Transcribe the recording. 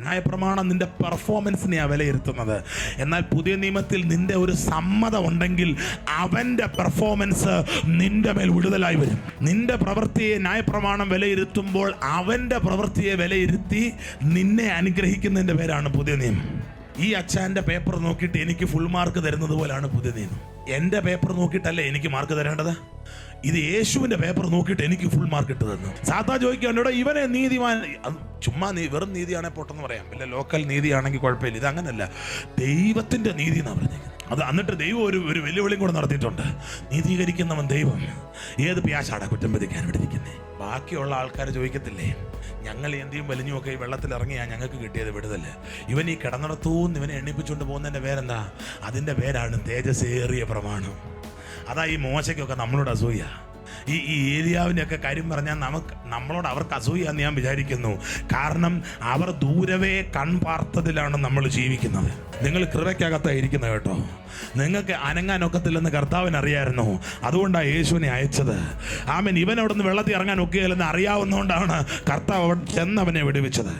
ന്യായപ്രമാണം നിന്റെ പെർഫോമൻസിനെയാണ് വിലയിരുത്തുന്നത്. എന്നാൽ പുതിയ നിയമത്തിൽ നിന്റെ ഒരു സമ്മതം ഉണ്ടെങ്കിൽ അവൻ്റെ പെർഫോമൻസ് നിന്റെ മേൽ വിടുതലായി വരും. നിന്റെ പ്രവൃത്തിയെ ന്യായപ്രമാണം വിലയിരുത്തുമ്പോൾ അവൻ്റെ പ്രവൃത്തിയെ വിലയിരുത്തി നിന്നെ അനുഗ്രഹിക്കുന്നതിൻ്റെ പേരാണ് പുതിയ നിയമം. ഈ അച്ഛൻ്റെ പേപ്പർ നോക്കിയിട്ട് എനിക്ക് ഫുൾ മാർക്ക് തരുന്നത് പോലെയാണ് പുതിയ നിയമം. എൻ്റെ പേപ്പർ നോക്കിയിട്ടല്ലേ എനിക്ക് മാർക്ക് തരേണ്ടത്. ഇത് യേശുവിൻ്റെ പേപ്പർ നോക്കിയിട്ട് എനിക്ക് ഫുൾ മാർക്ക് ഇട്ട് തന്നു. സാത്താ ചോദിക്കാണ്ടോ ഇവനെ നീതിമാൻ, ചുമ്മാ വെറും നീതിയാണെ പൊട്ടെന്ന് പറയാം, വല്ല ലോക്കൽ നീതിയാണെങ്കിൽ കുഴപ്പമില്ല. ഇത് അങ്ങനല്ല, ദൈവത്തിൻ്റെ നീതി എന്നാണ് പറഞ്ഞിരിക്കുന്നത്. അത് എന്നിട്ട് ദൈവം ഒരു വെല്ലുവിളിയും കൂടെ നടത്തിയിട്ടുണ്ട്. നീതീകരിക്കുന്നവൻ ദൈവം, ഏത് പ്യാശാടാ കുറ്റം വിധിക്കാൻ വിടിരിക്കുന്നേ. ബാക്കിയുള്ള ആൾക്കാർ ചോദിക്കത്തില്ലേ, ഞങ്ങൾ എന്തിയും വലിഞ്ഞുമൊക്കെ ഈ വെള്ളത്തിൽ ഇറങ്ങിയാണ് ഞങ്ങൾക്ക് കിട്ടിയത് വിടുതൽ. ഇവൻ ഈ കിടന്നിടത്തൂന്ന് ഇവനെ എണ്ണിപ്പിച്ചുകൊണ്ട് പോകുന്നതിൻ്റെ പേരെന്താ? അതിൻ്റെ പേരാണ് തേജസ്സേറിയ പ്രമാണം. അതാ ഈ മോശയ്ക്കൊക്കെ നമ്മളോട് അസൂയ. ഈ ഏലിയാവിൻ്റെയൊക്കെ കാര്യം പറഞ്ഞാൽ നമ്മളോട് അവർക്ക് അസൂയാന്ന് ഞാൻ വിചാരിക്കുന്നു. കാരണം അവർ ദൂരവേ കൺപാർത്തതിലാണ് നമ്മൾ ജീവിക്കുന്നത്. നിങ്ങൾ കൃപയ്ക്കകത്തായിരിക്കുന്നത് കേട്ടോ. നിങ്ങൾക്ക് അനങ്ങാനൊക്കത്തില്ലെന്ന് കർത്താവിന് അറിയായിരുന്നു, അതുകൊണ്ടാണ് യേശുവിനെ അയച്ചത്. ആമേൻ. ഇവൻ അവിടെ നിന്ന് വെള്ളത്തിൽ ഇറങ്ങാൻ ഒക്കുകയില്ലെന്ന് അറിയാവുന്നതുകൊണ്ടാണ് കർത്താവ് അവിടെ ചെന്നവനെ വിടുവിച്ചത്.